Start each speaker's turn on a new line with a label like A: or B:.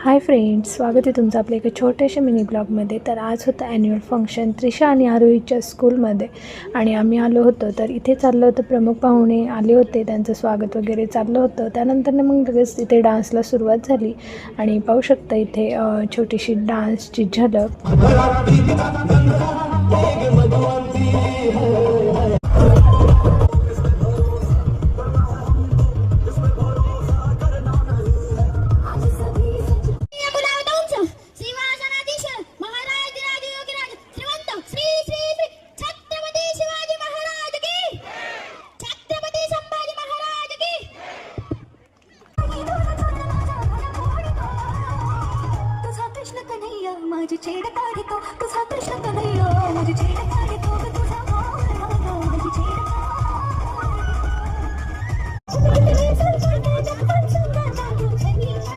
A: Hi friends, स्वागत आहे तुमचं आपल्या एका छोट्याशा मिनी ब्लॉगमध्ये. तर आज होतं ॲन्युअल फंक्शन त्रिशा आणि आरोहीच्या स्कूलमध्ये आणि आम्ही आलो होतो. तर इथे चाललं होतं, प्रमुख पाहुणे आले होते, त्यांचं स्वागत वगैरे चाललं होतं. त्यानंतर मग लगेच इथे डान्सला सुरुवात झाली आणि पाहू शकता इथे छोटीशी डान्सची झलक.
B: माझी छेड काढतो तुझा कृष्ण कन्हैया माझी छेड